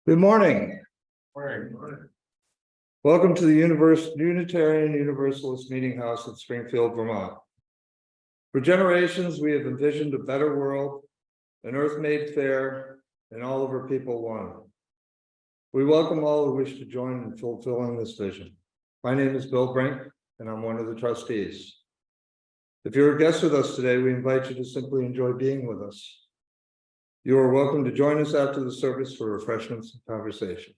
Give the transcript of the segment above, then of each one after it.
Good morning. Morning. Welcome to the Unitarian Universalist Meeting House in Springfield, Vermont. For generations, we have envisioned a better world, an earth made fair, and all of her people one. We welcome all who wish to join in fulfilling this vision. My name is Bill Brink, and I'm one of the trustees. If you're a guest with us today, we invite you to simply enjoy being with us. You are welcome to join us after the service for refreshments and conversation.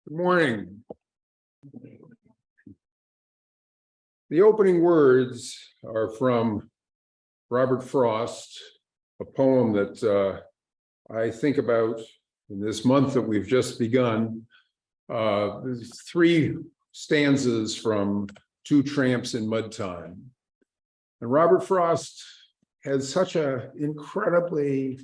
Good morning. The opening words are from Robert Frost, a poem that I think about in this month that we've just begun. There's three stanzas from Two Tramps in Mud Time. And Robert Frost has such an incredibly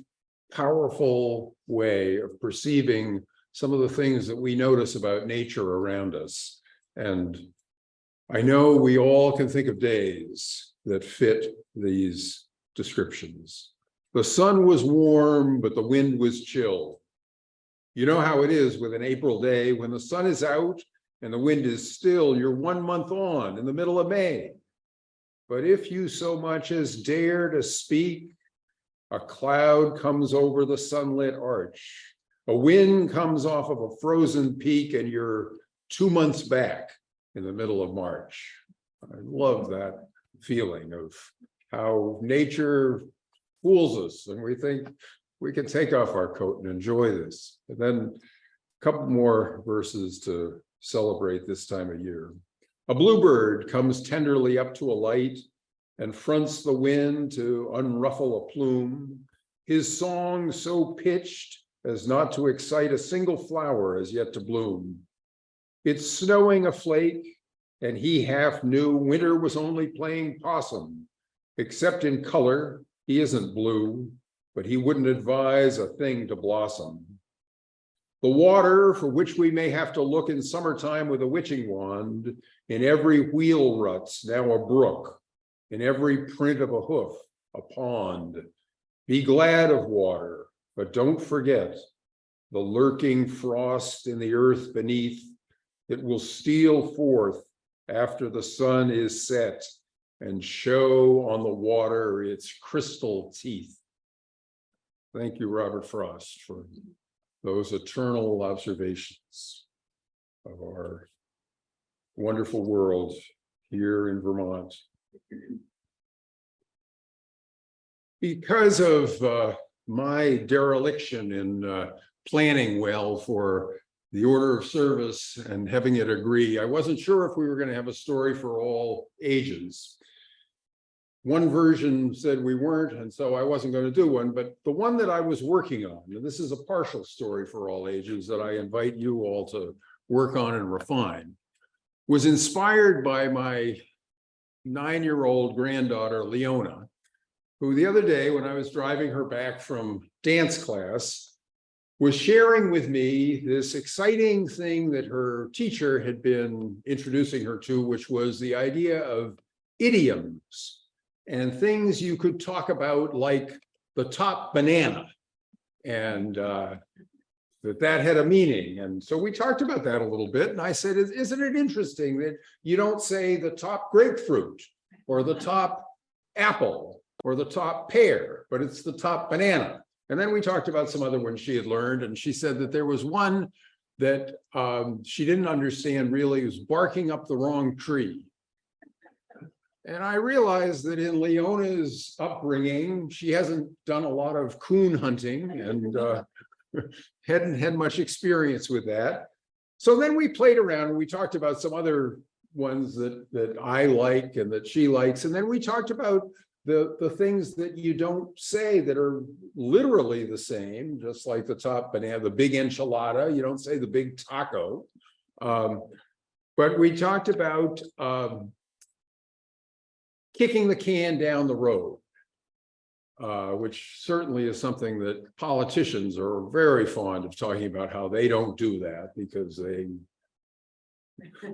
powerful way of perceiving some of the things that we notice about nature around us. And I know we all can think of days that fit these descriptions. The sun was warm, but the wind was chill. You know how it is with an April day when the sun is out and the wind is still. You're 1 month on in the middle of May. But if you so much as dare to speak, a cloud comes over the sunlit arch. A wind comes off of a frozen peak and you're 2 months back in the middle of March. I love that feeling of how nature fools us and we think we can take off our coat and enjoy this. And then a couple more verses to celebrate this time of year. A bluebird comes tenderly up to a light and fronts the wind to unruffle a plume. His song so pitched as not to excite a single flower as yet to bloom. It's snowing a flake, and he half knew winter was only playing possum. Except in color, he isn't blue, but he wouldn't advise a thing to blossom. The water for which we may have to look in summertime with a witching wand, in every wheel rut's now a brook, in every print of a hoof, a pond. Be glad of water, but don't forget the lurking frost in the earth beneath. It will steal forth after the sun is set and show on the water its crystal teeth. Thank you, Robert Frost, for those eternal observations of our wonderful world here in Vermont. Because of my dereliction in planning well for the order of service and having it agree, I wasn't sure if we were going to have a story for all ages. One version said we weren't, and so I wasn't going to do one, but the one that I was working on, and this is a partial story for all ages that I invite you all to work on and refine, was inspired by my 9-year-old granddaughter, Leona, who the other day when I was driving her back from dance class was sharing with me this exciting thing that her teacher had been introducing her to, which was the idea of idioms and things you could talk about like the top banana and that had a meaning. And so we talked about that a little bit. And I said, isn't it interesting that you don't say the top grapefruit or the top apple or the top pear, but it's the top banana. And then we talked about some other ones she had learned, and she said that there was one that she didn't understand really. It was barking up the wrong tree. And I realized that in Leona's upbringing, she hasn't done a lot of coon hunting and hadn't had much experience with that. So then we played around and we talked about some other ones that I like and that she likes. And then we talked about the things that you don't say that are literally the same, just like the top banana, the big enchilada, you don't say the big taco. But we talked about kicking the can down the road, which certainly is something that politicians are very fond of talking about, how they don't do that because they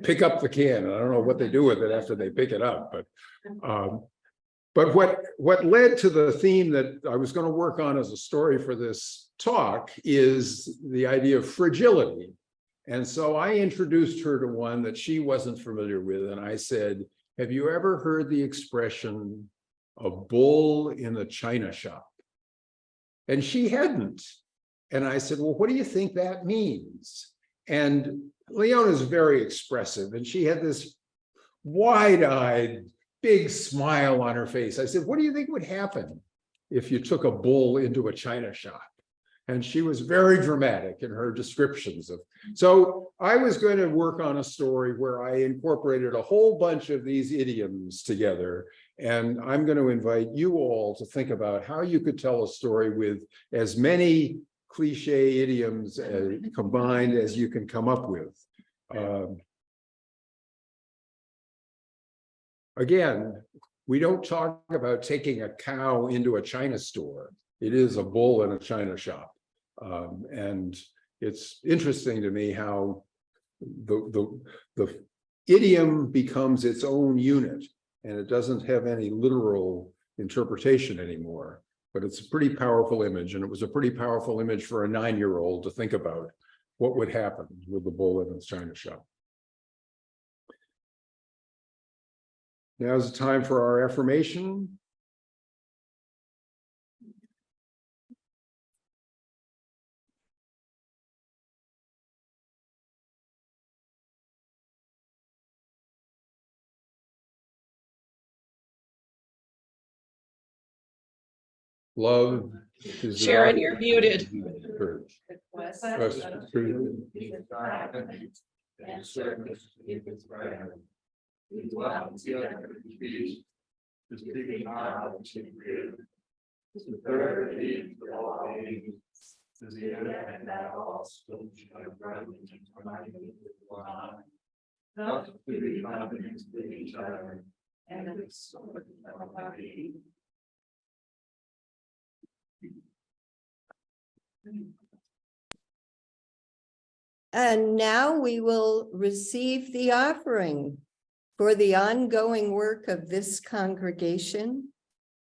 pick up the can. And I don't know what they do with it after they pick it up, but what led to the theme that I was going to work on as a story for this talk is the idea of fragility. And so I introduced her to one that she wasn't familiar with. And I said, have you ever heard the expression, a bull in a china shop? And she hadn't. And I said, well, what do you think that means? And Leona's very expressive, and she had this wide-eyed, big smile on her face. I said, what do you think would happen if you took a bull into a china shop? And she was very dramatic in her descriptions of. So I was going to work on a story where I incorporated a whole bunch of these idioms together. And I'm going to invite you all to think about how you could tell a story with as many cliche idioms combined as you can come up with. Again, we don't talk about taking a cow into a china store. It is a bull in a china shop. And it's interesting to me how the idiom becomes its own unit, and it doesn't have any literal interpretation anymore. But it's a pretty powerful image, and it was a pretty powerful image for a 9-year-old to think about what would happen with the bull in its china shop. Now is the time for our affirmation. Love is Sharon, you're muted. Courage. And now we will receive the offering for the ongoing work of this congregation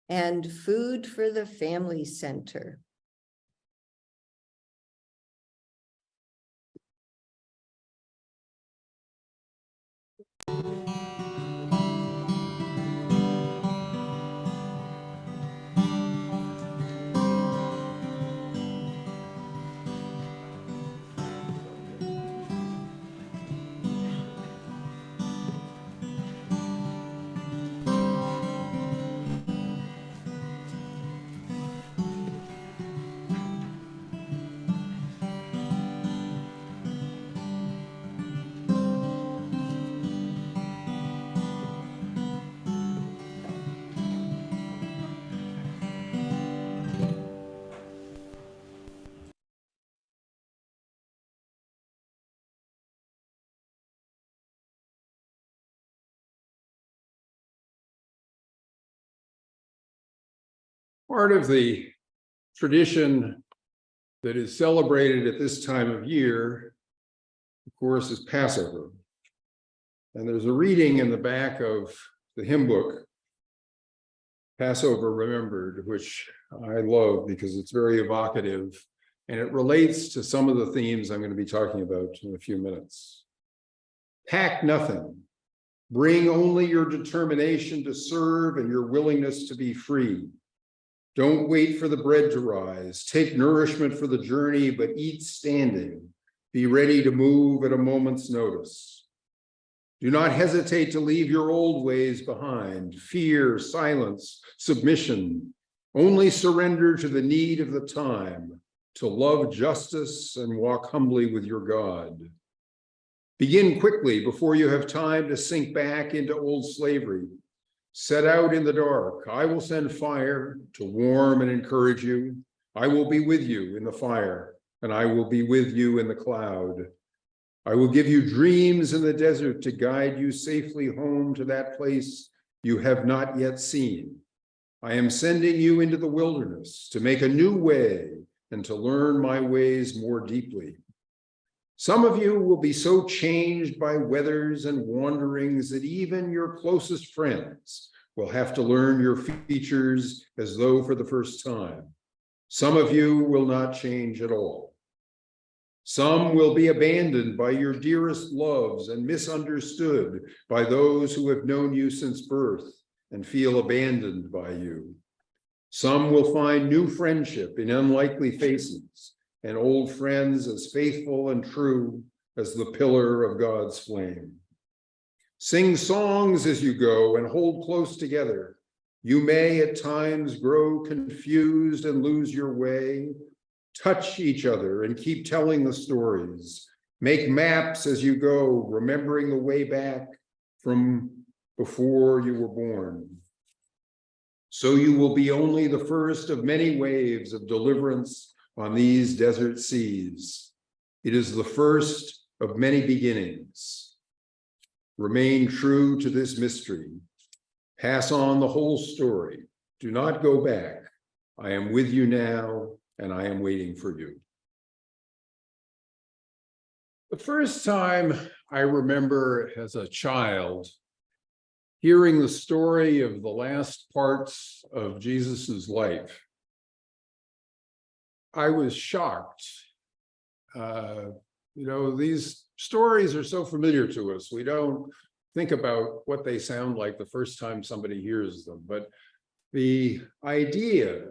and food for the Family Center. Part of the tradition that is celebrated at this time of year, of course, is Passover. And there's a reading in the back of the hymn book, Passover Remembered, which I love because it's very evocative and it relates to some of the themes I'm going to be talking about in a few minutes. Pack nothing. Bring only your determination to serve and your willingness to be free. Don't wait for the bread to rise. Take nourishment for the journey, but eat standing. Be ready to move at a moment's notice. Do not hesitate to leave your old ways behind, fear, silence, submission. Only surrender to the need of the time, to love justice and walk humbly with your God. Begin quickly before you have time to sink back into old slavery. Set out in the dark. I will send fire to warm and encourage you. I will be with you in the fire, and I will be with you in the cloud. I will give you dreams in the desert to guide you safely home to that place you have not yet seen. I am sending you into the wilderness to make a new way and to learn my ways more deeply. Some of you will be so changed by weathers and wanderings that even your closest friends will have to learn your features as though for the first time. Some of you will not change at all. Some will be abandoned by your dearest loves and misunderstood by those who have known you since birth and feel abandoned by you. Some will find new friendship in unlikely faces and old friends as faithful and true as the pillar of God's flame. Sing songs as you go and hold close together. You may at times grow confused and lose your way. Touch each other and keep telling the stories. Make maps as you go, remembering the way back from before you were born. So you will be only the first of many waves of deliverance on these desert seas. It is the first of many beginnings. Remain true to this mystery. Pass on the whole story. Do not go back. I am with you now, and I am waiting for you. The first time I remember as a child hearing the story of the last parts of Jesus's life, I was shocked. These stories are so familiar to us. We don't think about what they sound like the first time somebody hears them, but the idea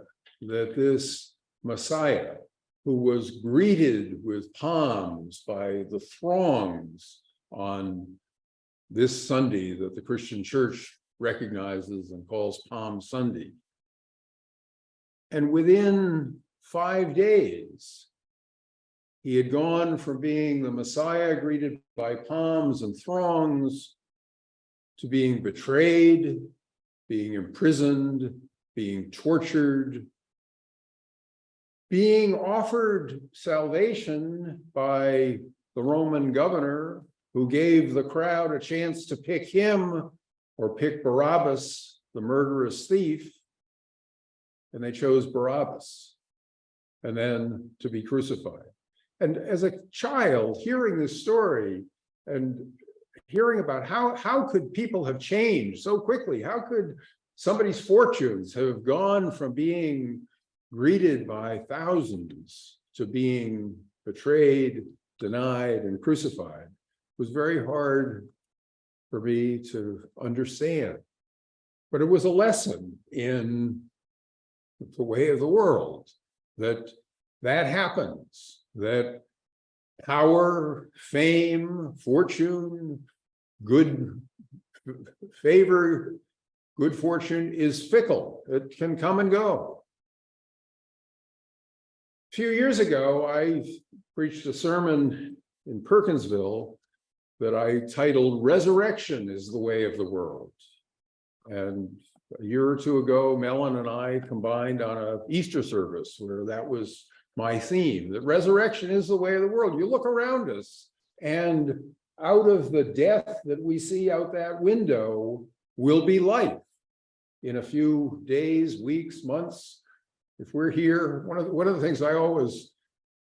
that this Messiah, who was greeted with palms by the throngs on this Sunday that the Christian Church recognizes and calls Palm Sunday, and within 5 days, he had gone from being the Messiah greeted by palms and throngs to being betrayed, being imprisoned, being tortured, being offered salvation by the Roman governor who gave the crowd a chance to pick him or pick Barabbas, the murderous thief, and they chose Barabbas, and then to be crucified. And as a child, hearing this story and hearing about how could people have changed so quickly? How could somebody's fortunes have gone from being greeted by thousands to being betrayed, denied, and crucified? It was very hard for me to understand. But it was a lesson in the way of the world, that happens, that power, fame, fortune, good favor, good fortune is fickle. It can come and go. A few years ago, I preached a sermon in Perkinsville that I titled "Resurrection is the Way of the World." And a year or two ago, Mellon and I combined on an Easter service where that was my theme, that resurrection is the way of the world. You look around us, and out of the death that we see out that window will be life in a few days, weeks, months. If we're here, one of the things I always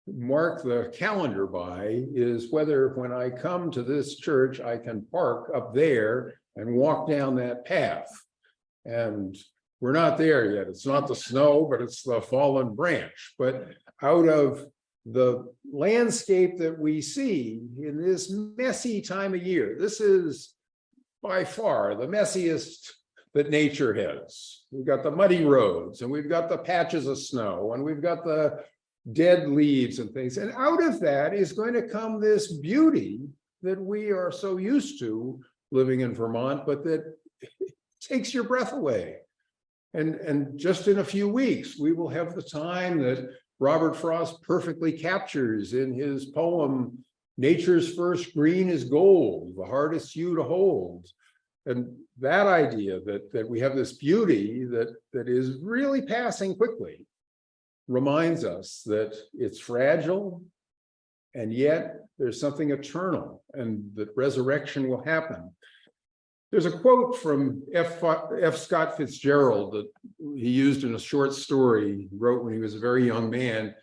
mark the calendar by is whether when I come to this church, I can park up there and walk down that path. And we're not there yet. It's not the snow, but it's the fallen branch. But out of the landscape that we see in this messy time of year, this is by far the messiest that nature has. We've got the muddy roads, and we've got the patches of snow, and we've got the dead leaves and things. And out of that is going to come this beauty that we are so used to living in Vermont, but that takes your breath away. And just in a few weeks, we will have the time that Robert Frost perfectly captures in his poem, "Nature's first green is gold, the hardest hue to hold." And that idea that we have this beauty that is really passing quickly reminds us that it's fragile, and yet there's something eternal, and that resurrection will happen. There's a quote from F. Scott Fitzgerald that he used in a short story he wrote when he was a very young man.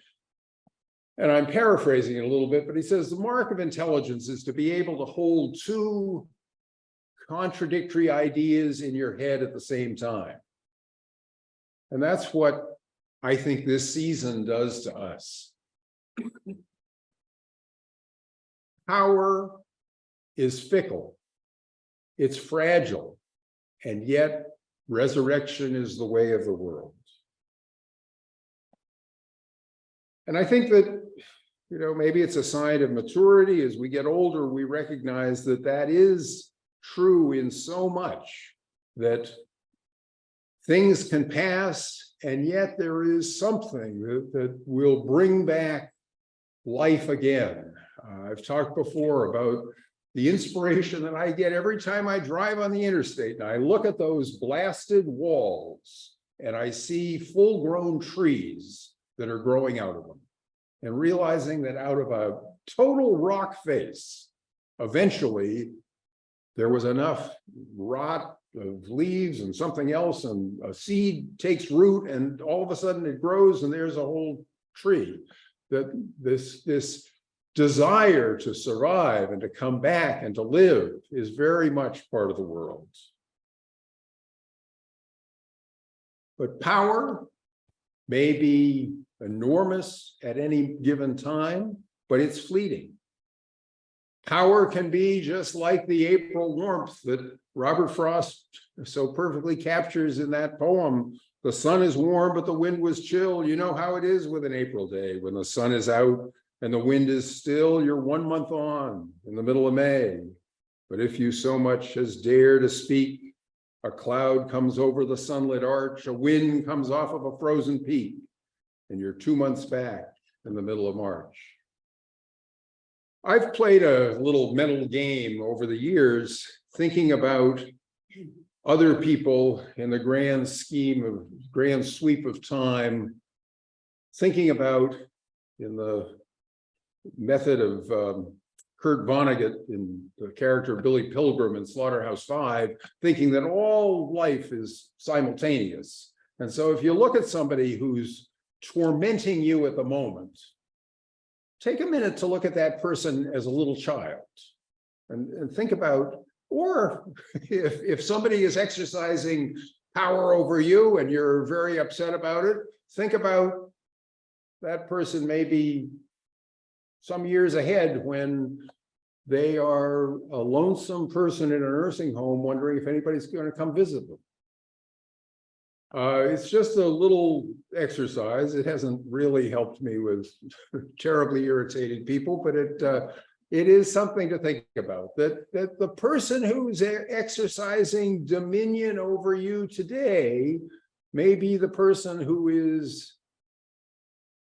And I'm paraphrasing it a little bit, but he says, the mark of intelligence is to be able to hold two contradictory ideas in your head at the same time. And that's what I think this season does to us. Power is fickle. It's fragile, and yet resurrection is the way of the world. And I think that, maybe it's a sign of maturity. As we get older, we recognize that that is true in so much, that things can pass, and yet there is something that will bring back life again. I've talked before about the inspiration that I get every time I drive on the interstate and I look at those blasted walls and I see full-grown trees that are growing out of them, and realizing that out of a total rock face, eventually there was enough rot of leaves and something else, and a seed takes root, and all of a sudden it grows and there's a whole tree. That this desire to survive and to come back and to live is very much part of the world. But power may be enormous at any given time, but it's fleeting. Power can be just like the April warmth that Robert Frost so perfectly captures in that poem. The sun is warm, but the wind was chill. You know how it is with an April day when the sun is out and the wind is still. You're 1 month on in the middle of May. But if you so much as dare to speak, a cloud comes over the sunlit arch, a wind comes off of a frozen peak, and you're 2 months back in the middle of March. I've played a little mental game over the years, thinking about other people in the grand sweep of time, thinking about, in the method of Kurt Vonnegut in the character of Billy Pilgrim in Slaughterhouse-Five, thinking that all life is simultaneous. And so if you look at somebody who's tormenting you at the moment, take a minute to look at that person as a little child and think about, or if somebody is exercising power over you and you're very upset about it, think about that person maybe some years ahead when they are a lonesome person in a nursing home wondering if anybody's going to come visit them. It's just a little exercise. It hasn't really helped me with terribly irritated people, but it is something to think about, that the person who's exercising dominion over you today may be the person who is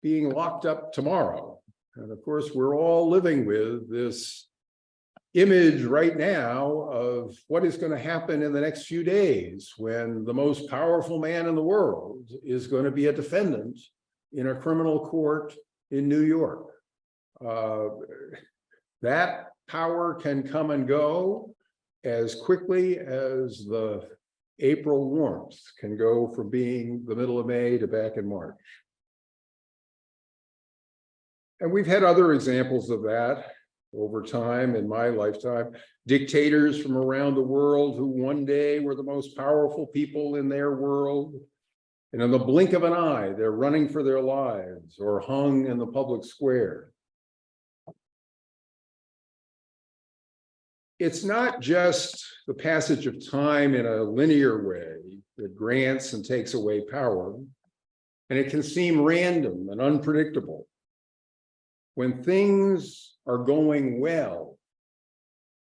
being locked up tomorrow. And of course, we're all living with this image right now of what is going to happen in the next few days when the most powerful man in the world is going to be a defendant in a criminal court in New York. That power can come and go as quickly as the April warmth can go from being the middle of May to back in March. And we've had other examples of that over time in my lifetime. Dictators from around the world who one day were the most powerful people in their world, and in the blink of an eye, they're running for their lives or hung in the public square. It's not just the passage of time in a linear way that grants and takes away power, and it can seem random and unpredictable. When things are going well,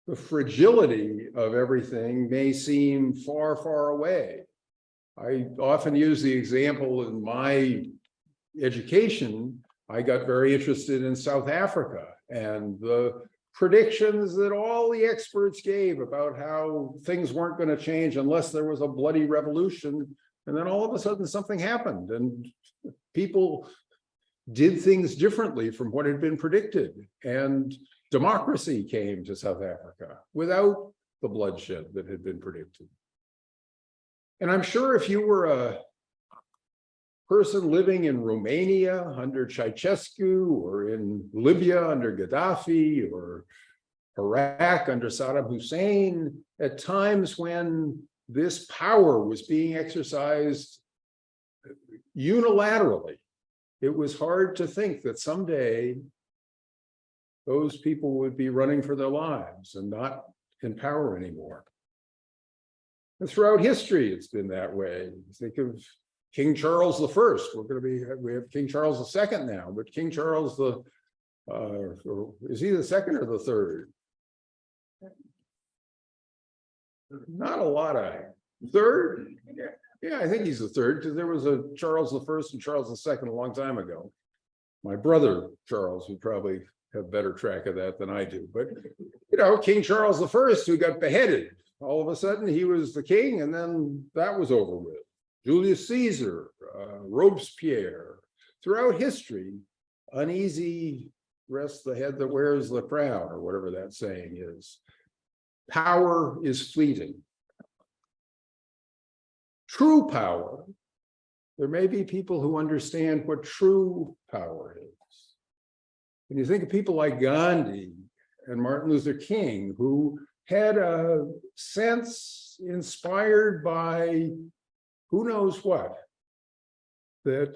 the fragility of everything may seem far, far away. I often use the example in my education. I got very interested in South Africa and the predictions that all the experts gave about how things weren't going to change unless there was a bloody revolution. And then all of a sudden something happened and people did things differently from what had been predicted. And democracy came to South Africa without the bloodshed that had been predicted. And I'm sure if you were a person living in Romania under Ceausescu, or in Libya under Gaddafi, or Iraq under Saddam Hussein, at times when this power was being exercised unilaterally, it was hard to think that someday those people would be running for their lives and not in power anymore. And throughout history, it's been that way. Think of King Charles I. We have King Charles II now, but King Charles is he the second or the third? Not a lot of third. Yeah, I think he's the third, because there was a Charles I and Charles II a long time ago. My brother Charles would probably have better track of that than I do. But King Charles I, who got beheaded, all of a sudden he was the king, and then that was over with. Julius Caesar, Robespierre. Throughout history, uneasy rests the head that wears the crown, or whatever that saying is. Power is fleeting. True power, there may be people who understand what true power is. When you think of people like Gandhi and Martin Luther King, who had a sense inspired by who knows what, that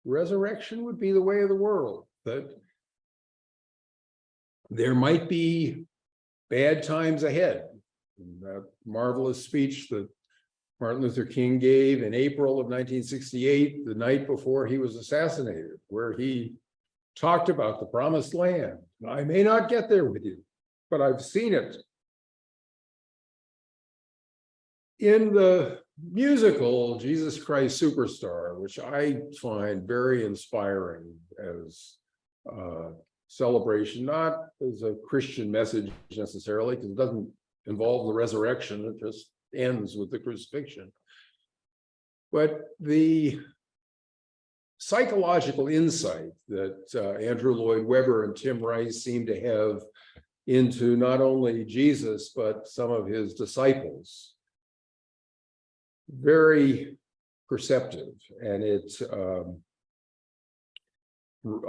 resurrection would be the way of the world, that there might be bad times ahead. And that marvelous speech that Martin Luther King gave in April of 1968, the night before he was assassinated, where he talked about the promised land. I may not get there with you, but I've seen it. In the musical Jesus Christ Superstar, which I find very inspiring as a celebration, not as a Christian message necessarily, because it doesn't involve the resurrection, it just ends with the crucifixion. But the psychological insight that Andrew Lloyd Webber and Tim Rice seem to have into not only Jesus, but some of his disciples, very perceptive. And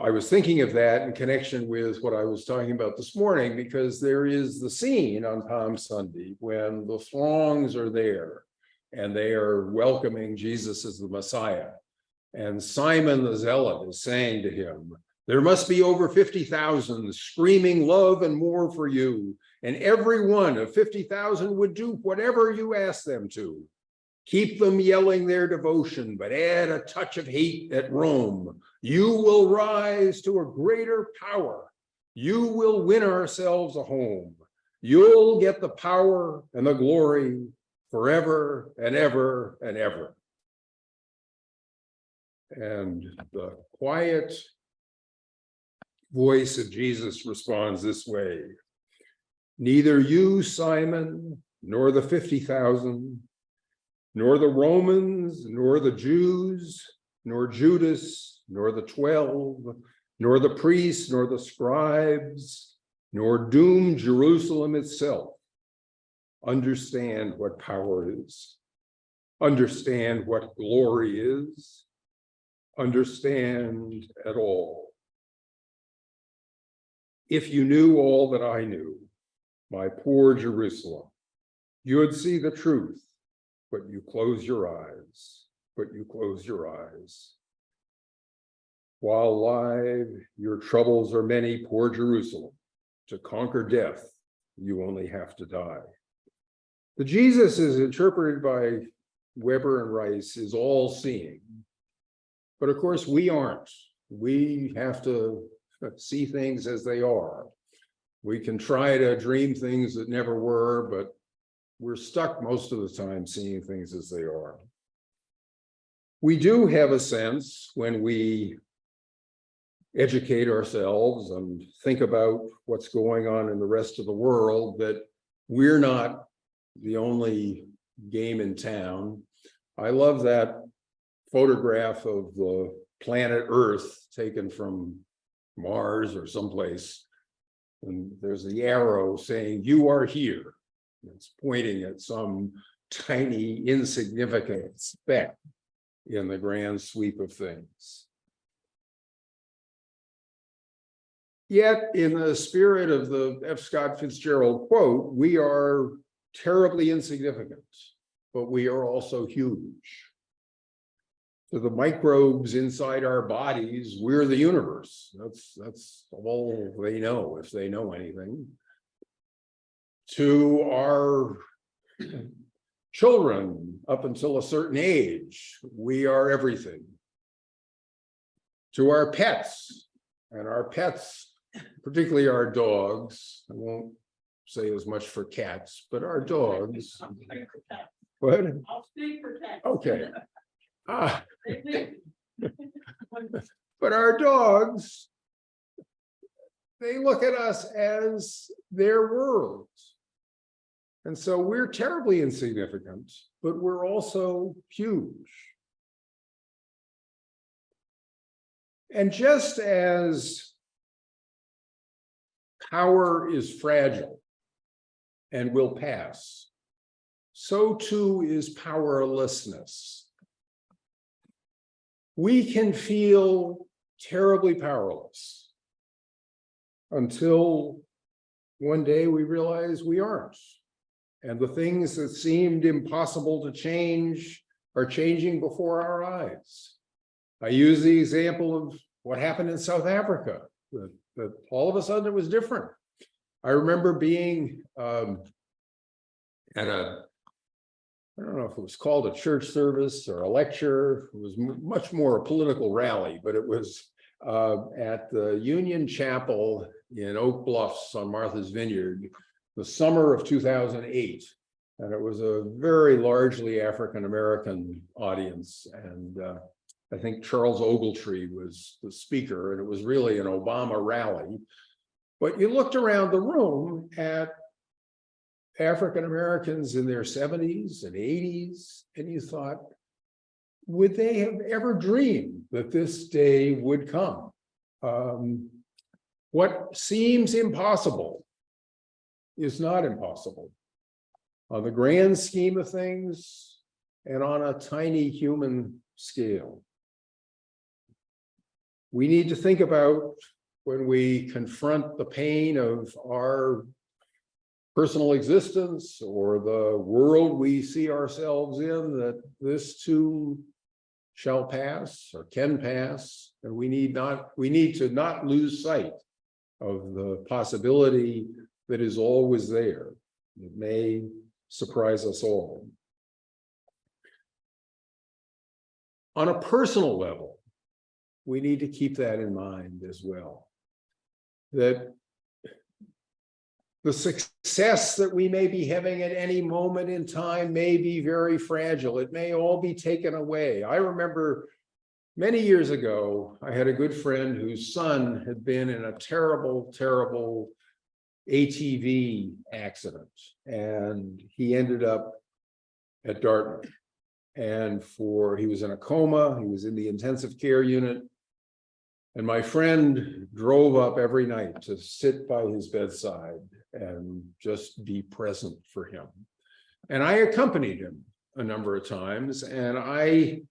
I was thinking of that in connection with what I was talking about this morning, because there is the scene on Palm Sunday when the throngs are there and they are welcoming Jesus as the Messiah. And Simon the Zealot is saying to him, there must be over 50,000 screaming love and more for you. And every one of 50,000 would do whatever you ask them to. Keep them yelling their devotion, but add a touch of hate at Rome. You will rise to a greater power. You will win ourselves a home. You'll get the power and the glory forever and ever and ever. And the quiet voice of Jesus responds this way. Neither you, Simon, nor the 50,000, nor the Romans, nor the Jews, nor Judas, nor the 12, nor the priests, nor the scribes, nor doomed Jerusalem itself understand what power is, understand what glory is, understand at all. If you knew all that I knew, my poor Jerusalem, you would see the truth. But you close your eyes, While alive, your troubles are many, poor Jerusalem. To conquer death, you only have to die. The Jesus is interpreted by Weber and Rice is all-seeing. But of course, we aren't. We have to see things as they are. We can try to dream things that never were, but we're stuck most of the time seeing things as they are. We do have a sense when we educate ourselves and think about what's going on in the rest of the world that we're not the only game in town. I love that photograph of the planet Earth taken from Mars or someplace. And there's the arrow saying, "You are here." It's pointing at some tiny, insignificant speck in the grand sweep of things. Yet, in the spirit of the F. Scott Fitzgerald quote, we are terribly insignificant, but we are also huge. To the microbes inside our bodies, we're the universe. That's all they know, if they know anything. To our children, up until a certain age, we are everything. To our pets, and our pets, particularly our dogs, I won't say as much for cats, but our dogs. What? I'll speak for cats. Okay. But our dogs, they look at us as their world. And so we're terribly insignificant, but we're also huge. And just as power is fragile and will pass, so too is powerlessness. We can feel terribly powerless until one day we realize we aren't. And the things that seemed impossible to change are changing before our eyes. I use the example of what happened in South Africa, that all of a sudden it was different. I remember being at a, I don't know if it was called a church service or a lecture. It was much more a political rally, but it was at the Union Chapel in Oak Bluffs on Martha's Vineyard, the summer of 2008. And it was a very largely African-American audience. And I think Charles Ogletree was the speaker, and it was really an Obama rally. But you looked around the room at African-Americans in their 70s and 80s, and you thought, would they have ever dreamed that this day would come? What seems impossible is not impossible. On the grand scheme of things and on a tiny human scale. We need to think about when we confront the pain of our personal existence or the world we see ourselves in, that this too shall pass or can pass, and we need to not lose sight of the possibility that is always there. It may surprise us all. On a personal level, we need to keep that in mind as well. That the success that we may be having at any moment in time may be very fragile. It may all be taken away. I remember many years ago, I had a good friend whose son had been in a terrible, terrible ATV accident, and he ended up at Dartmouth. And he was in a coma, he was in the intensive care unit. And my friend drove up every night to sit by his bedside and just be present for him. And I accompanied him a number of times, and I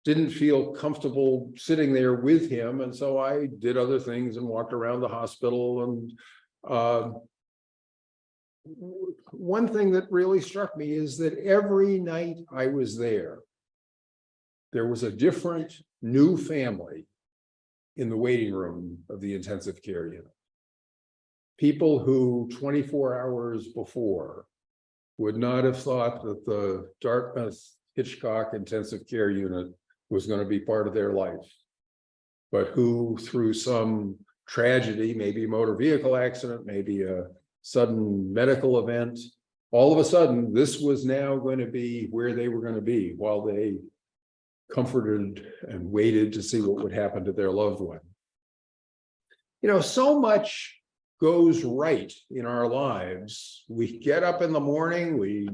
didn't feel comfortable sitting there with him. And so I did other things and walked around the hospital. And one thing that really struck me is that every night I was there was a different new family in the waiting room of the intensive care unit. People who 24 hours before would not have thought that the Dartmouth Hitchcock intensive care unit was going to be part of their life, but who through some tragedy, maybe a motor vehicle accident, maybe a sudden medical event. All of a sudden, this was now going to be where they were going to be while they comforted and waited to see what would happen to their loved one. You know, so much goes right in our lives. We get up in the morning, we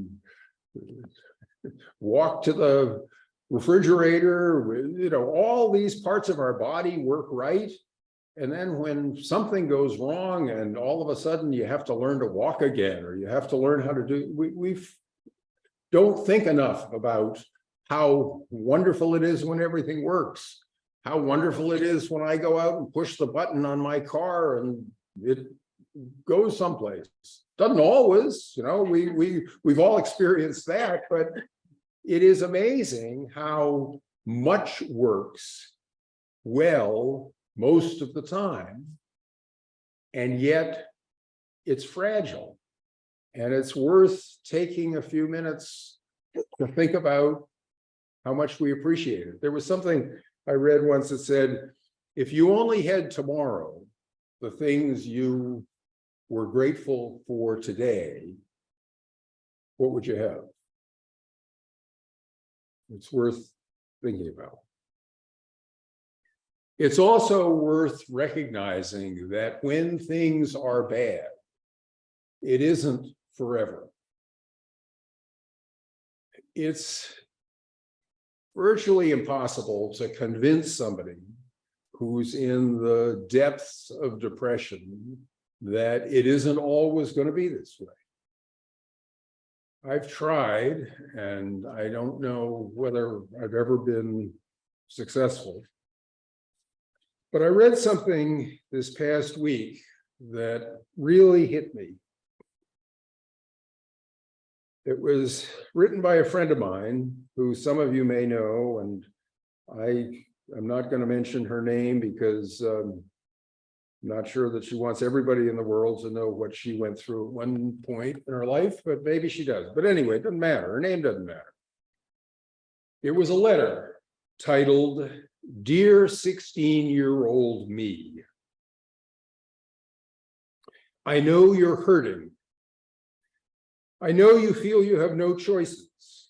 walk to the refrigerator, you know, all these parts of our body work right. And then when something goes wrong and all of a sudden you have to learn to walk again, or you have to learn how to do, we don't think enough about how wonderful it is when everything works, how wonderful it is when I go out and push the button on my car and it goes someplace. Doesn't always, you know, we've all experienced that, but it is amazing how much works well most of the time, and yet it's fragile. And it's worth taking a few minutes to think about how much we appreciate it. There was something I read once that said, if you only had tomorrow, the things you were grateful for today, what would you have? It's worth thinking about. It's also worth recognizing that when things are bad, it isn't forever. It's virtually impossible to convince somebody who's in the depths of depression that it isn't always going to be this way. I've tried, and I don't know whether I've ever been successful. But I read something this past week that really hit me. It was written by a friend of mine who some of you may know, and I'm not going to mention her name because I'm not sure that she wants everybody in the world to know what she went through at one point in her life, but maybe she does. But anyway, it doesn't matter. Her name doesn't matter. It was a letter titled, "Dear 16-year-old me, I know you're hurting. I know you feel you have no choices.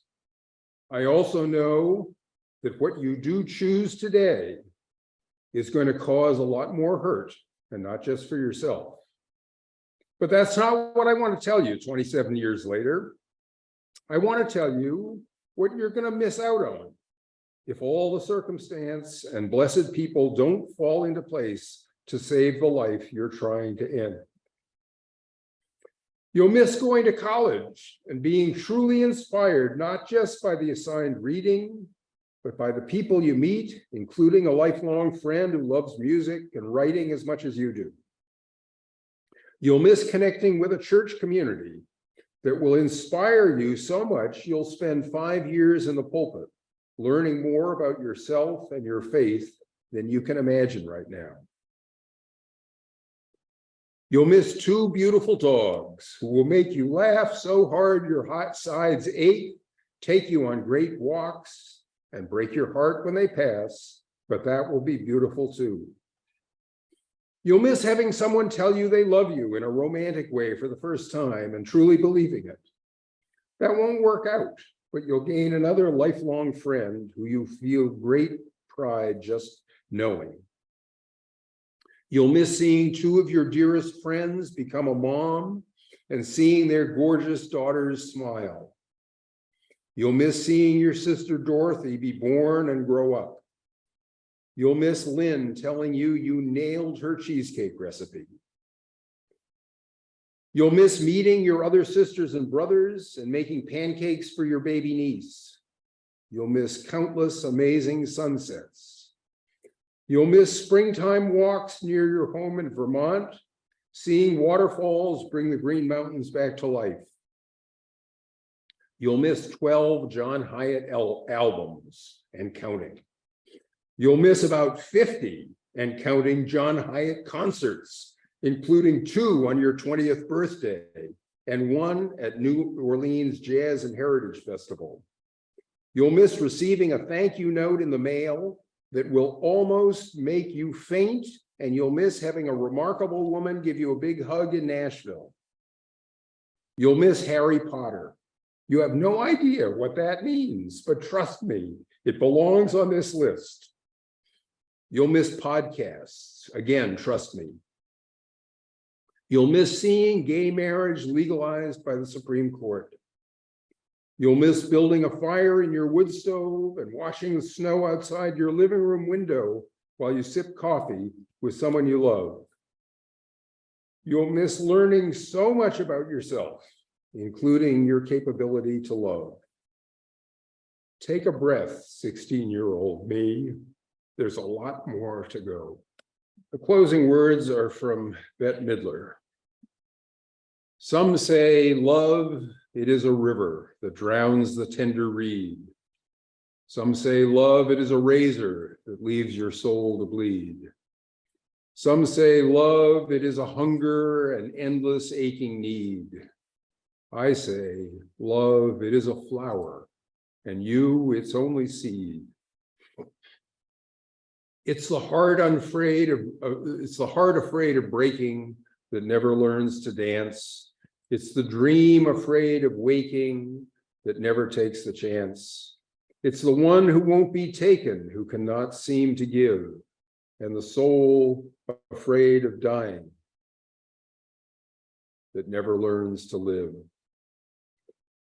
I also know that what you do choose today is going to cause a lot more hurt, and not just for yourself. But that's not what I want to tell you 27 years later. I want to tell you what you're going to miss out on if all the circumstance and blessed people don't fall into place to save the life you're trying to end. You'll miss going to college and being truly inspired, not just by the assigned reading, but by the people you meet, including a lifelong friend who loves music and writing as much as you do. You'll miss connecting with a church community that will inspire you so much you'll spend 5 years in the pulpit, learning more about yourself and your faith than you can imagine right now. You'll miss 2 beautiful dogs who will make you laugh so hard your hot sides ache, take you on great walks, and break your heart when they pass, but that will be beautiful too. You'll miss having someone tell you they love you in a romantic way for the first time and truly believing it. That won't work out, but you'll gain another lifelong friend who you feel great pride just knowing. You'll miss seeing 2 of your dearest friends become a mom and seeing their gorgeous daughters smile. You'll miss seeing your sister Dorothy be born and grow up. You'll miss Lynn telling you you nailed her cheesecake recipe. You'll miss meeting your other sisters and brothers and making pancakes for your baby niece. You'll miss countless amazing sunsets. You'll miss springtime walks near your home in Vermont, seeing waterfalls bring the Green Mountains back to life. You'll miss 12 John Hyatt albums and counting. You'll miss about 50 and counting John Hyatt concerts, including 2 on your 20th birthday and 1 at New Orleans Jazz and Heritage Festival. You'll miss receiving a thank you note in the mail that will almost make you faint and you'll miss having a remarkable woman give you a big hug in Nashville. You'll miss Harry Potter. You have no idea what that means, but trust me, it belongs on this list. You'll miss podcasts. Again, trust me. You'll miss seeing gay marriage legalized by the Supreme Court. You'll miss building a fire in your wood stove and watching the snow outside your living room window while you sip coffee with someone you love. You'll miss learning so much about yourself, including your capability to love. Take a breath, 16-year-old me. There's a lot more to go. The closing words are from Bette Midler. Some say love, it is a river that drowns the tender reed. Some say love, it is a razor that leaves your soul to bleed. Some say love, it is a hunger and endless aching need. I say love, it is a flower, and you, its only seed. It's the heart afraid of breaking that never learns to dance. It's the dream afraid of waking that never takes the chance. It's the one who won't be taken, who cannot seem to give, and the soul afraid of dying that never learns to live.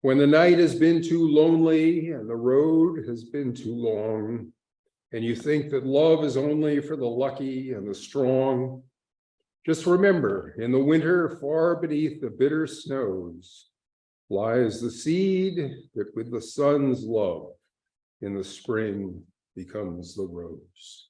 When the night has been too lonely and the road has been too long, and you think that love is only for the lucky and the strong, just remember, in the winter, far beneath the bitter snows, lies the seed that with the sun's love in the spring becomes the rose.